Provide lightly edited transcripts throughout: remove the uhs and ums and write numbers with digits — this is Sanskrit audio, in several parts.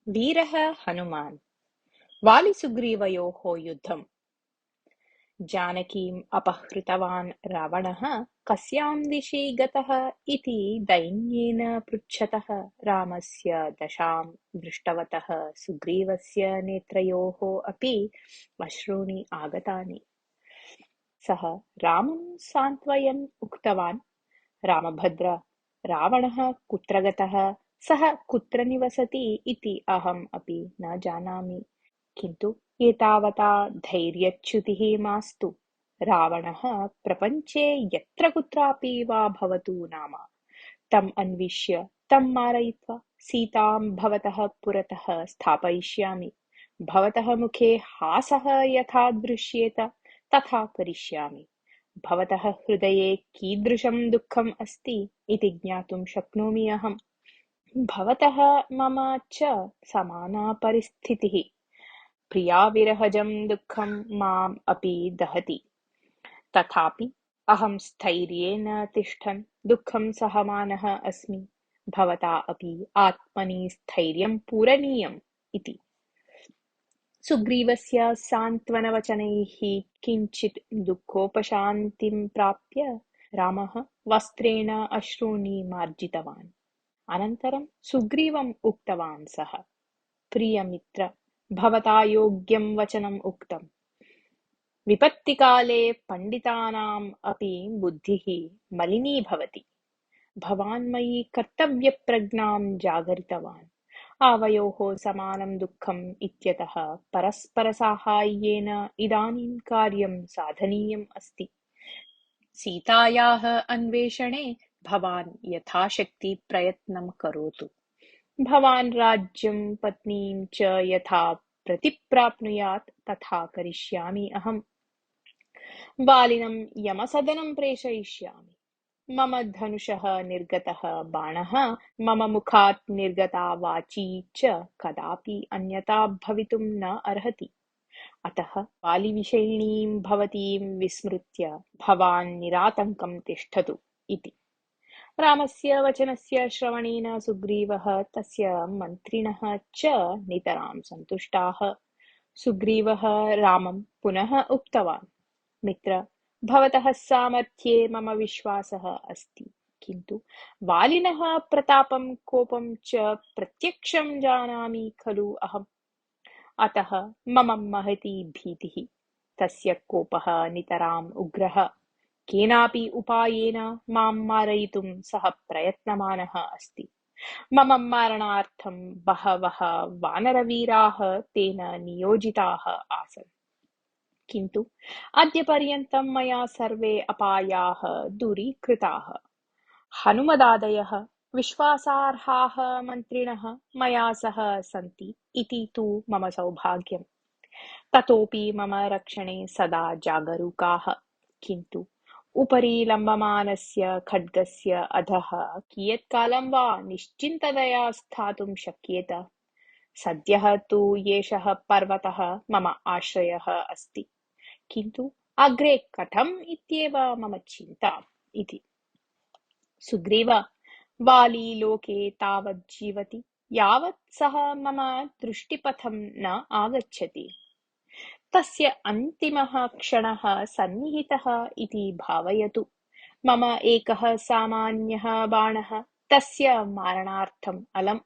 वीरः हनुमान् वालिसुग्रीवयोः युद्धम्। जानकीम् अपहृतवान् रावणः कस्यां दिशि गतः इति दैन्येन पृच्छतः रामस्य दशां दृष्टवतः सुग्रीवस्य नेत्रयोः अपि अश्रूणि आगतानि। सः रामं सान्त्वयन् उक्तवान्, रामभद्र, रावणः कुत्र गतः, सः कुत्र निवसति इति अहम् अपि न जानामि। किन्तु एतावता धैर्यच्युतिः मास्तु। रावणः प्रपञ्चे यत्र कुत्रापि वा भवतु नाम, तम् अन्विष्य तं मारयित्वा सीतां भवतः पुरतः स्थापयिष्यामि। भवतः मुखे हासः यथा दृश्येत तथा करिष्यामि। भवतः हृदये कीदृशं दुःखम् अस्ति इति ज्ञातुं शक्नोमि अहम्। भवतः मम च समाना परिस्थितिः। प्रियाविरहजं दुःखं माम् अपि दहति। तथापि अहं स्थैर्येण तिष्ठन् दुःखं सहमानः अस्मि। भवता अपि आत्मनि स्थैर्यं पूरणीयम् इति। सुग्रीवस्य सान्त्वनवचनैः किञ्चित् दुःखोपशान्तिं प्राप्य रामः वस्त्रेण अश्रूणि मार्जितवान्। अनन्तरं सुग्रीवम् उक्तवान् सः, प्रियमित्र, भवता योग्यं वचनम् उक्तम्। विपत्तिकाले पण्डितानाम् अपि बुद्धिः मलिनी भवति। भवान् मयि कर्तव्यप्रज्ञां जागरितवान्। आवयोः समानं दुःखम् इत्यतः परस्परसाहाय्येन इदानीं कार्यं साधनीयम् अस्ति। सीतायाः अन्वेषणे भवान् यथाशक्ति प्रयत्नं करोतु। भवान् राज्यं पत्नीं च यथा प्रतिप्राप्नुयात् तथा करिष्यामि अहम्। वालिनं यमसदनं प्रेषयिष्यामि। मम धनुषः निर्गतः बाणः, मम मुखात् निर्गता वाची च कदापि अन्यथा भवितुं न अर्हति। अतः वालिविषयिणीं भवतीं विस्मृत्य भवान् निरातङ्कं तिष्ठतु इति। रामस्य वचनस्य श्रवणेन सुग्रीवः तस्य मन्त्रिणः च नितरां सन्तुष्टाः। सुग्रीवः रामं पुनः उक्तवान्, मित्र, भवतः सामर्थ्ये मम विश्वासः अस्ति, किन्तु वालिनः प्रतापं कोपं च प्रत्यक्षं जानामि खलु अहम्। अतः मम महती भीतिः। तस्य कोपः नितराम् उग्रः। केनापि उपायेन मां मारयितुं सः प्रयत्नमानः अस्ति। मम मारणार्थं बहवः वानरवीराः तेन नियोजिताः आसन्, किन्तु अद्यपर्यन्तं मया सर्वे अपायाः दूरीकृताः। हनुमदादयः विश्वासार्हाः मन्त्रिणः मया सह सन्ति इति तु मम सौभाग्यम्। ततोपि मम रक्षणे सदा जागरूकाः। किन्तु उपरि लम्बमानस्य खड्गस्य अधः कियत्कालं वा निश्चिन्ततया स्थातुं शक्येत? सद्यः तु एषः पर्वतः मम आश्रयः अस्ति, किन्तु अग्रे कथम् इत्येव मम चिन्ता इति। सुग्रीव, वाली लोके तावत् जीवति यावत् सः मम दृष्टिपथं न आगच्छति। तस्य अन्तिमः क्षणः सन्निहितः इति भावयतु। मम एकः सामान्यः बाणः तस्य मारणार्थम् अलम्।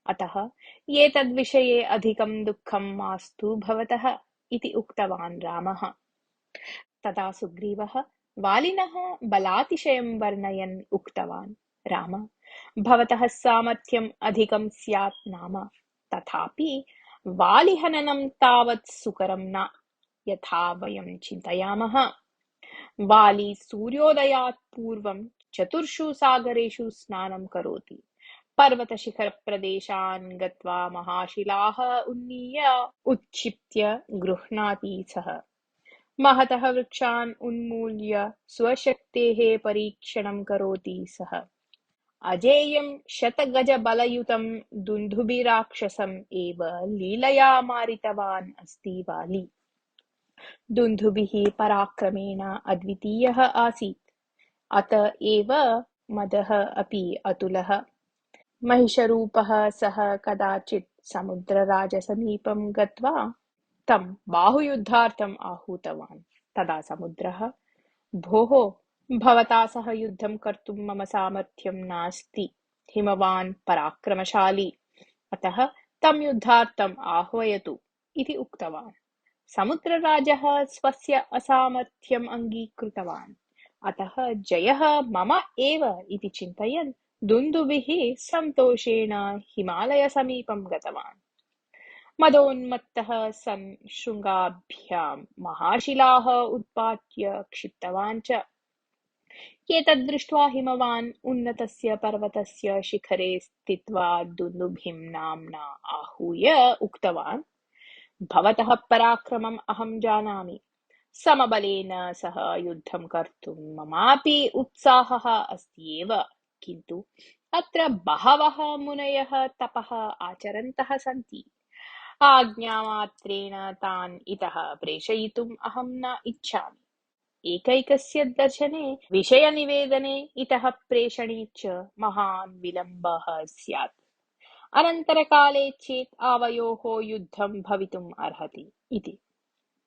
अतः एतद्विषये अधिकं दुःखं मास्तु भवतः इति उक्तवान् रामः। तदा सुग्रीवः वालिनः बलातिशयं वर्णयन् उक्तवान्, राम, भवतः सामर्थ्यम् अधिकं स्यात् नाम, तथापि वालिहननं तावत् सुकरं न, यथा वयं चिन्तयामः। वाली सूर्योदयात् पूर्वं चतुर्षु सागरेषु स्नानं करोति। पर्वतशिखरप्रदेशान् गत्वा महाशिलाः उन्नीय उत्क्षिप्य गृह्णाति सः। महतः वृक्षान् उन्मूल्य स्वशक्तेः परीक्षणं करोति सः। अजेयं शतगजबलयुतं दुन्दुभिराक्षसम् एव लीलया मारितवान् अस्ति वाली। दुन्दुभिः पराक्रमेण अद्वितीयः आसीत्, अत एव मदः अपि अतुलः। महिषरूपः सः कदाचित् समुद्रराजसमीपं गत्वा तं बाहुयुद्धार्थम् आहूतवान्। तदा समुद्रः, भोः, भवता सह युद्धं कर्तुं मम सामर्थ्यं नास्ति। हिमवान् पराक्रमशाली, अतः तं युद्धार्थम् आह्वयतु इति उक्तवान्। समुद्रराजः स्वस्य असामर्थ्यम् अङ्गीकृतवान्। अतः जयः मम एव इति चिन्तयन् दुन्दुभिः सन्तोषेण हिमालयसमीपं गतवान्। मदोन्मत्तः सन् शृङ्गाभ्यां महाशिलाः उत्पाट्य क्षिप्तवान् च। एतद् दृष्ट्वा हिमवान् उन्नतस्य पर्वतस्य शिखरे स्थित्वा दुन्दुभिं नाम्ना आहूय उक्तवान्, भवतः पराक्रमम् अहं जानामि। समबलेन सह युद्धं कर्तुं ममापि उत्साहः अस्ति एव, किन्तु अत्र बहवः मुनयः तपः आचरन्तः सन्ति। आज्ञामात्रेण तान् इतः प्रेषयितुम् अहं न इच्छामि। एकैकस्य दर्शने विषयनिवेदने इतः प्रेषणे च महान् विलम्बः स्यात्। अनन्तरकाले चेत् आवयोः युद्धं भवितुम् अर्हति इति।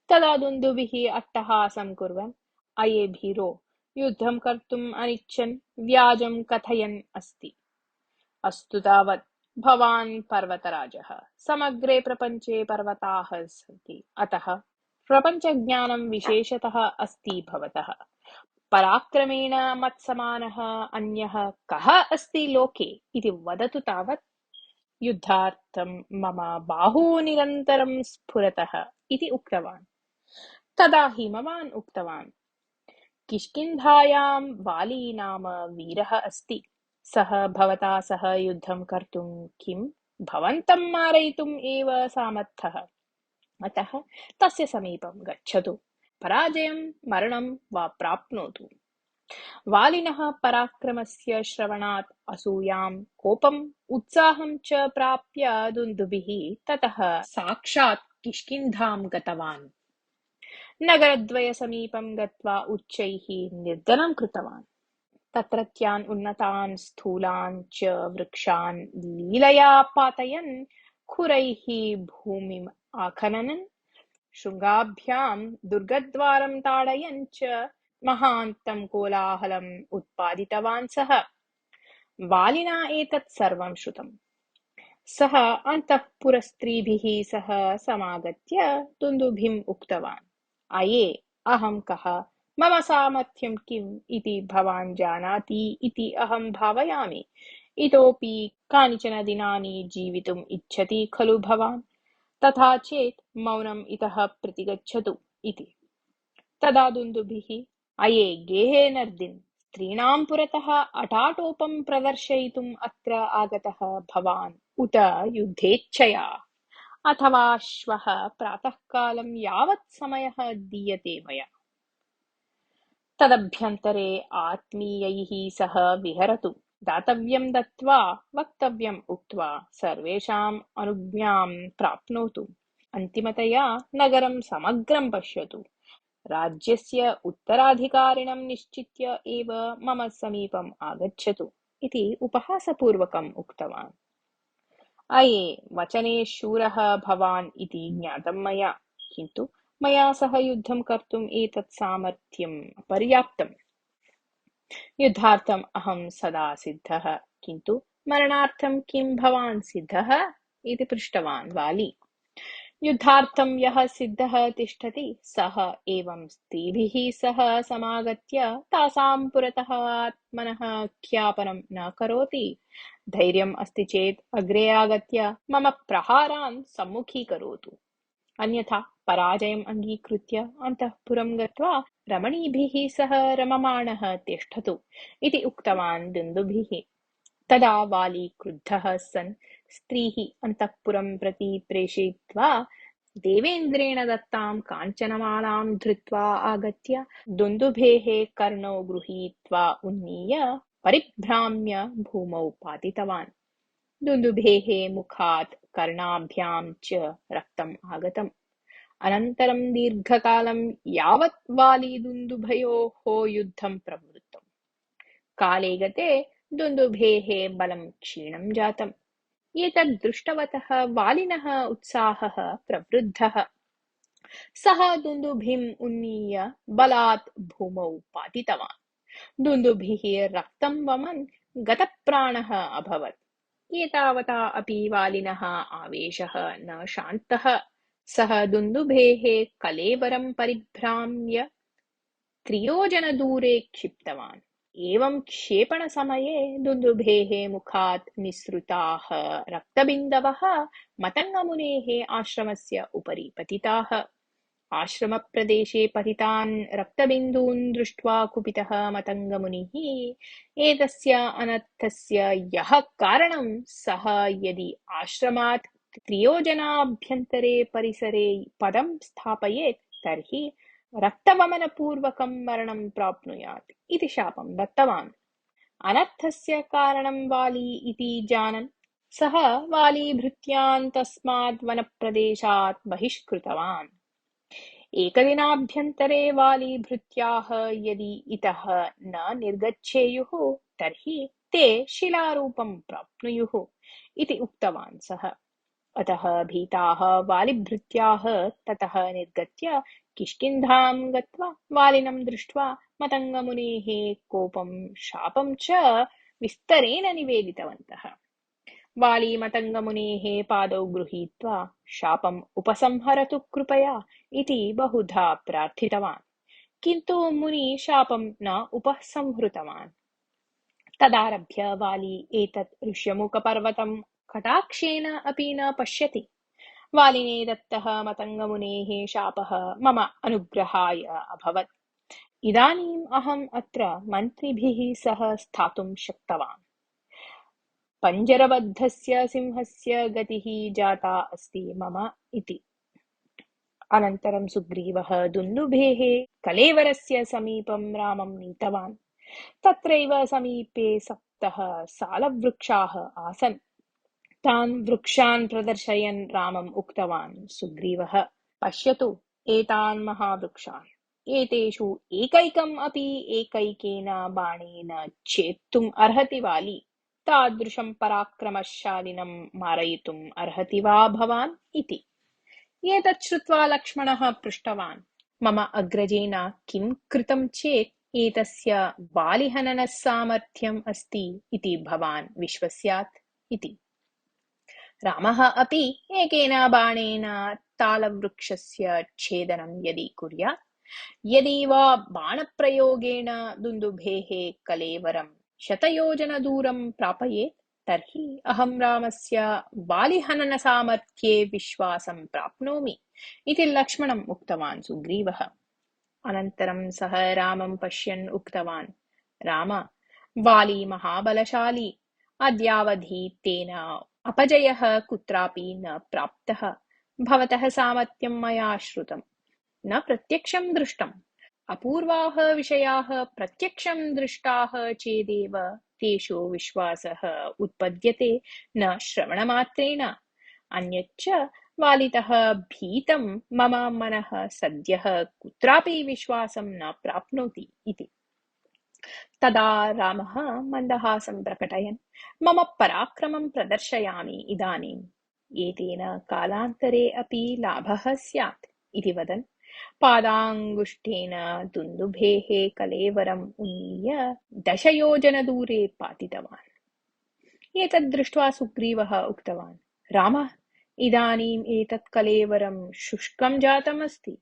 तदा दुन्दुभिः अट्टहासं कुर्वन्, अये भीरो, युद्धं कर्तुम् अनिच्छन् व्याजं कथयन् अस्ति। अस्तु तावत्, भवान् पर्वतराजः। समग्रे प्रपञ्चे पर्वताः सन्ति, अतः प्रपञ्चज्ञानं विशेषतः अस्ति भवतः। पराक्रमेण मत्समानः अन्यः कः अस्ति लोके इति वदतु तावत्। युद्धार्थं मम बाहुः निरन्तरं स्फुरतः इति उक्तवान्। तदा हिमवान् उक्तवान्, किष्किन्धायां वाली नाम वीरः अस्ति। सः भवता सह युद्धं कर्तुं किं भवन्तं मारयितुम् एव सामर्थ्यः। अतः तस्य समीपं गच्छतु, पराजयं मरणं वा प्राप्नोतु। वालिनः पराक्रमस्य श्रवणात् असूयां, कोपम्, उत्साहं च प्राप्य दुन्दुभिः ततः साक्षात् किष्किन्धां गतवान्। नगरद्वयसमीपं गत्वा उच्चैः निर्जनं कृतवान्। तत्रत्यान् उन्नतान् स्थूलान् च वृक्षान् लीलया पातयन्, खुरैः भूमिम् आखनन्, शृङ्गाभ्यां दुर्गद्वारं ताडयन् च महान्तं कोलाहलम् उत्पादितवान् सः। वालिना एतत् सर्वं श्रुतम्। सः अन्तःपुरस्त्रीभिः सह समागत्य दुन्दुभिम् उक्तवान्, अये, अहं कः, मम सामर्थ्यं किम् इति भवान् जानाति इति अहं भावयामि। इतोपि कानिचन दिनानि जीवितुम् इच्छति खलु भवान्? तथा चेत् मौनम् इतः प्रतिगच्छतु इति। तदा दुन्दुभिः, अये गेहे नर्दिन्, स्त्रीणां पुरतः अटाटोपं प्रदर्शयितुम् अत्र आगतः भवान् उत युद्धेच्छया, अथवा श्वः प्रातःकालं यावत् समयः दीयते मया। तदभ्यन्तरे आत्मीयैः सह विहरतु, दातव्यं दत्त्वा वक्तव्यम् उक्त्वा सर्वेषाम् अनुज्ञां प्राप्नोतु। अन्तिमतया नगरं समग्रं पश्यतु। राज्यस्य उत्तराधिकारिणं निश्चित्य एव मम समीपम् आगच्छतु इति उपहासपूर्वकम् उक्तवान्। अये, वचने शूरः भवान् इति ज्ञातं मया, किन्तु मया सह युद्धं कर्तुम् एतत् सामर्थ्यं पर्याप्तम्। युद्धार्थम् अहं सदा सिद्धः, किन्तु मरणार्थं किं भवान् सिद्धः इति पृष्टवान् वाली। युद्धार्थं यः सिद्धः तिष्ठति सः एवं स्त्रीभिः सह समागत्य तासां पुरतः आत्मनः ख्यापनं न करोति। धैर्यम् अस्ति चेत् अग्रे आगत्य मम प्रहारान् सम्मुखीकरोतु, अन्यथा पराजयम् अङ्गीकृत्य अन्तःपुरं गत्वा रमणीभिः सह रममाणः तिष्ठतु इति उक्तवान् दुन्दुभिः। तदा वाली क्रुद्धः सन् स्त्रीः अन्तःपुरं प्रति प्रेषयित्वा देवेन्द्रेण दत्तां काञ्चनमालां धृत्वा आगत्य दुन्दुभेः कर्णौ गृहीत्वा उन्नीय परिभ्राम्य भूमौ पातितवान्। दुन्दुभेः मुखात् कर्णाभ्यां च रक्तम् आगतम्। अनन्तरं दीर्घकालं यावत् वाली दुन्दुभयोः युद्धं प्रवृत्तम्। काले गते दुन्दुभेः बलं क्षीणं जातम्। एतद् दृष्टवतः वालिनः उत्साहः प्रवृद्धः। सः दुन्दुभिम् उन्नीय बलात् भूमौ पातितवान्। दुन्दुभिः रक्तं वमन् गतप्राणः अभवत्। एतावता अपि वालिनः आवेशः न शान्तः। सः दुन्दुभेः कलेवरं परिभ्राम्य त्रियोजनदूरे क्षिप्तवान्। एवं क्षेपणसमये दुन्दुभेः मुखात् निःसृताः रक्तबिन्दवः मतङ्गमुनेः आश्रमस्य उपरि पतिताः। आश्रमप्रदेशे पतितान् रक्तबिन्दून् दृष्ट्वा कुपितः मतङ्गमुनिः एतस्य अनर्थस्य यः कारणं सः यदि आश्रमात् त्रियोजनाभ्यन्तरे परिसरे पदं स्थापयेत् तर्हि रक्तवमनपूर्वकं मरणं प्राप्नुयात् इति शापं दत्तवान्। अनर्थस्य कारणं वाली इति जानन् सः वालीभृत्यान् तस्मात् वनप्रदेशात् बहिष्कृतवान्। एकदिनाभ्यन्तरे वालीभृत्याः यदि इतः न निर्गच्छेयुः तर्हि ते शिलारूपं प्राप्नुयुः इति उक्तवान् सः। अतः भीताः वालिभृत्याः ततः निर्गत्य किष्किन्धां गत्वा वालिनं दृष्ट्वा मतङ्गमुनेः कोपं शापं च विस्तरेण निवेदितवन्तः। वाली मतङ्गमुनेः पादौ गृहीत्वा शापम् उपसंहरतु कृपया इति बहुधा प्रार्थितवान्, किन्तु मुनि शापं न उपसंहृतवान्। तदारभ्य वाली एतत् ऋष्यमुखपर्वतं कटाक्षेण अपि न पश्यति। वालिने दत्तः मतङ्गमुनेः शापः मम अनुग्रहाय अभवत्। इदानीम् अहम् अत्र मन्त्रिभिः सह स्थातुं शक्तवान्। पञ्जरबद्धस्य सिंहस्य गतिः जाता अस्ति मम इति। अनन्तरं सुग्रीवः दुन्दुभेः कलेवरस्य समीपं रामं नीतवान्। तत्रैव समीपे 7 सालवृक्षाः आसन्। तान् वृक्षान् प्रदर्शयन् रामम् उक्तवान् सुग्रीवः, पश्यतु एतान् महावृक्षान्। एतेषु एकैकम् अपि एकैकेन बाणेन छेत्तुम् अर्हति वाली। तादृशं पराक्रमशालिनं मारयितुम् अर्हति वा भवान् इति। एतत् श्रुत्वा लक्ष्मणः पृष्टवान्, मम अग्रजेन किं कृतं चेत् एतस्य वालिहननसामर्थ्यम् अस्ति इति भवान् विश्वस्यात् इति। रामः अपि एकेन बाणेन तालवृक्षस्य छेदनं यदि कुर्यात्, यदि वा बाणप्रयोगेण दुन्दुभेः कलेवरं शतयोजनदूरं प्रापयेत् तर्हि अहं रामस्य वालिहननसामर्थ्ये विश्वासं प्राप्नोमि इति लक्ष्मणम् उक्तवान् सुग्रीवः। अनन्तरं सः रामं पश्यन् उक्तवान्, राम, वाली महाबलशाली। अद्यावधि तेन अपजयः कुत्रापि न प्राप्तः। भवतः सामर्थ्यं मया श्रुतं, न प्रत्यक्षं दृष्टम्। अपूर्वाः विषयाः प्रत्यक्षं दृष्टाः चेदेव तेषु विश्वासः उत्पद्यते, न श्रवणमात्रेण। अन्यच्च वालितः भीतं मम मनः सद्यः कुत्रापि विश्वासं न प्राप्नोति इति। तदा रामः मन्दहासं प्रकटयन्, मम पराक्रमं प्रदर्शयामि इदानीम्। एतेन कालान्तरे अपि लाभः स्यात् इति वदन् पादाङ्गुष्ठेन दुन्दुभेः कलेवरम् उन्नीय 10 योजनदूरे पातितवान्। एतत् दृष्ट्वा सुग्रीवः उक्तवान्, राम, इदानीम् एतत् कलेवरं शुष्कं जातम् अस्ति।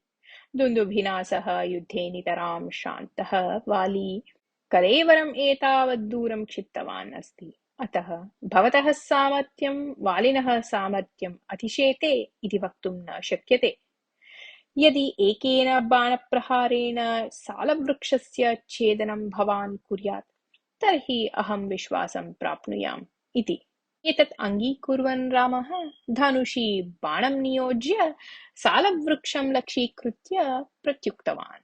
दुन्दुभिना सह युद्धे नितरां श्रान्तः वाली कलेवरम् एतावद्दूरं क्षिप्तवान् अस्ति। अतः भवतः सामर्थ्यं वालिनः सामर्थ्यम् अतिशेते इति वक्तुं न शक्यते। यदि एकेन बाणप्रहारेण सालवृक्षस्य छेदनं भवान् कुर्यात् तर्हि अहं विश्वासं प्राप्नुयाम् इति। एतत् अङ्गीकुर्वन् रामः धनुषि बाणं नियोज्य सालवृक्षं लक्ष्यीकृत्य प्रत्युक्तवान्।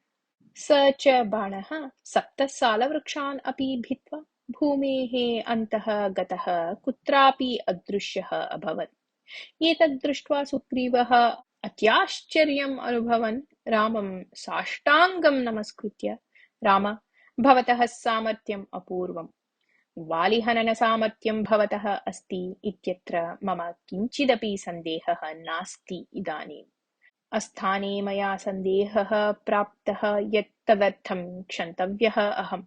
स च बाणः 7 सालवृक्षान् अपि भित्त्वा भूमेः अन्तः गतः कुत्रापि अदृश्यः अभवत्। एतत् दृष्ट्वा सुग्रीवः अत्याश्चर्यम् अनुभवन् रामं साष्टाङ्गं नमस्कृत्य, राम, भवतः सामर्थ्यम् अपूर्वम्। वालिहननसामर्थ्यं भवतः अस्ति इत्यत्र मम किञ्चिदपि सन्देहः नास्ति इदानीम्। अस्थाने मया सन्देहः प्राप्तः यत् तदर्थं क्षन्तव्यः अहम्।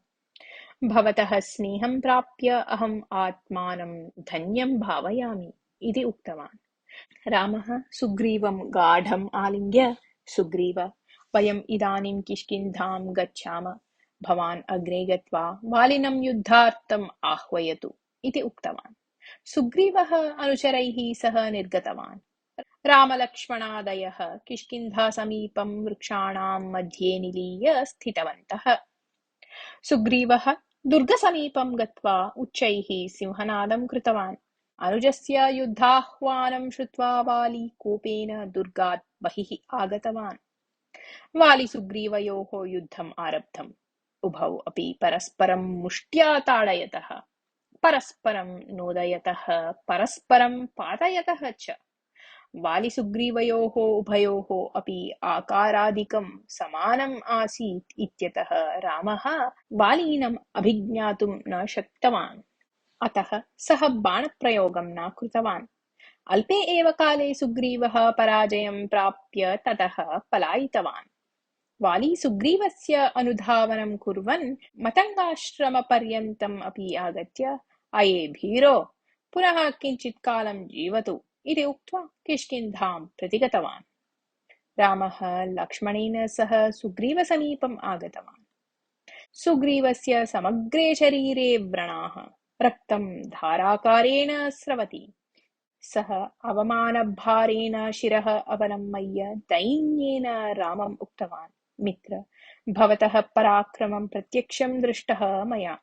भवतः स्नेहं प्राप्य अहम् आत्मानं धन्यं भावयामि इति उक्तवान्। रामः सुग्रीवं गाढम् आलिङ्ग्य, सुग्रीव, वयम् इदानीं किष्किन्धां गच्छाम। भवान् अग्रे गत्वा वालिनं युद्धार्थम् आह्वयतु इति उक्तवान्। सुग्रीवः अनुचरैः सह निर्गतवान्। रामलक्ष्मणादयः किष्किन्धासमीपं वृक्षाणां मध्ये निलीय स्थितवन्तः। सुग्रीवः दुर्गसमीपं गत्वा उच्चैः सिंहनादं कृतवान्। अनुजस्य युद्धाह्वानं श्रुत्वा वाली कोपेन दुर्गात् बहिः आगतवान्। वालिसुग्रीवयोः युद्धम् आरब्धम्। उभौ अपि परस्परं मुष्ट्या ताडयतः, परस्परं नोदयतः, परस्परं पातयतः च। वालिसुग्रीवयोः उभयोः अपि आकारादिकं समानम् आसीत् इत्यतः रामः वालीनम् अभिज्ञातुं न शक्तवान्। अतः सः बाणप्रयोगं न कृतवान्। अल्पे एव काले सुग्रीवः पराजयं प्राप्य ततः पलायितवान्। वाली सुग्रीवस्य अनुधावनं कुर्वन् मतङ्गाश्रमपर्यन्तम् अपि आगत्य, अये भीरो, पुनः किञ्चित् कालं जीवतु इति उक्त्वा किष्किन्धां प्रति गतवान्। रामः लक्ष्मणेन सह सुग्रीवसमीपम् आगतवान्। सुग्रीवस्य समग्रे शरीरे व्रणाः, रक्तं धाराकारेण स्रवति। सः अवमानभारेण शिरः अवनमय्य दैन्येन रामम् उक्तवान्, मित्र, भवतः पराक्रमं प्रत्यक्षं दृष्टः मया।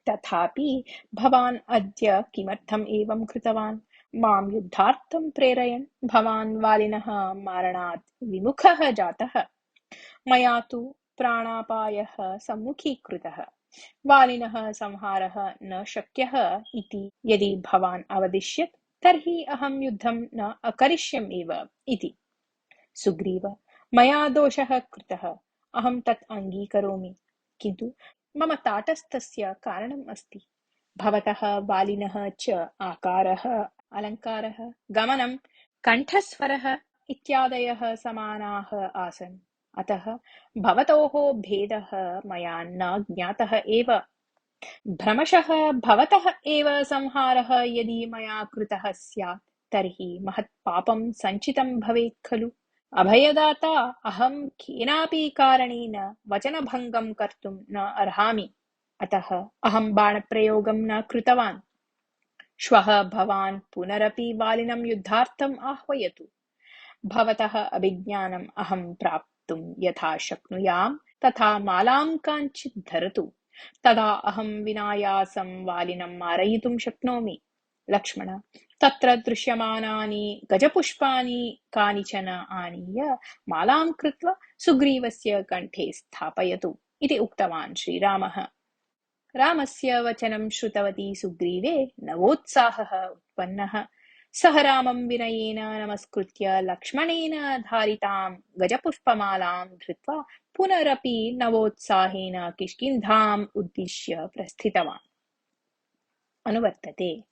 तथापि भवान् अद्य किमर्थम् एवं कृतवान्? मां युद्धार्थं प्रेरयन् भवान् वालिनः मारणात् विमुखः जातः। मया तु प्राणापायः सम्मुखीकृतः। वालिनः संहारः न शक्यः इति यदि भवान् अवदिष्यत् तर्हि अहं युद्धं न अकरिष्यम् एव इति। सुग्रीव, मया दोषः कृतः, अहं तत् अङ्गीकरोमि, किन्तु मम ताटस्थस्य कारणम् अस्ति। भवतः वालिनः च आकारः, अलङ्कारः, गमनं, कण्ठस्वरः इत्यादयः समानाः आसन्। अतः भवतोः भेदः मया न ज्ञातः एव। भ्रमशः भवतः एव संहारः यदि मया कृतः स्यात् तर्हि महत्पापं सञ्चितं भवेत् खलु। अभयदाता अहं केनापि कारणेन वचनभङ्गं कर्तुं न अर्हामि। अतः अहं बाणप्रयोगं न कृतवान्। श्वः भवान् पुनरपि वालिनं युद्धार्थम् आह्वयतु। भवतः अभिज्ञानम् अहं प्राप्तुं यथा शक्नुयां तथा मालां काञ्चित् धरतु। तदा अहं विनायासं वालिनं मारयितुं शक्नोमि। लक्ष्मण, तत्र दृश्यमानानि गजपुष्पाणि कानिचन आनीय मालां कृत्वा सुग्रीवस्य कण्ठे स्थापयतु इति उक्तवान् श्रीरामः। रामस्य वचनं श्रुतवती सुग्रीवे नवोत्साहः उत्पन्नः। सः रामं विनयेन नमस्कृत्य लक्ष्मणेन धारितां गजपुष्पमालां धृत्वा पुनरपि नवोत्साहेन किष्किन्धाम् उद्दिश्य प्रस्थितवान्। अनुवर्तते।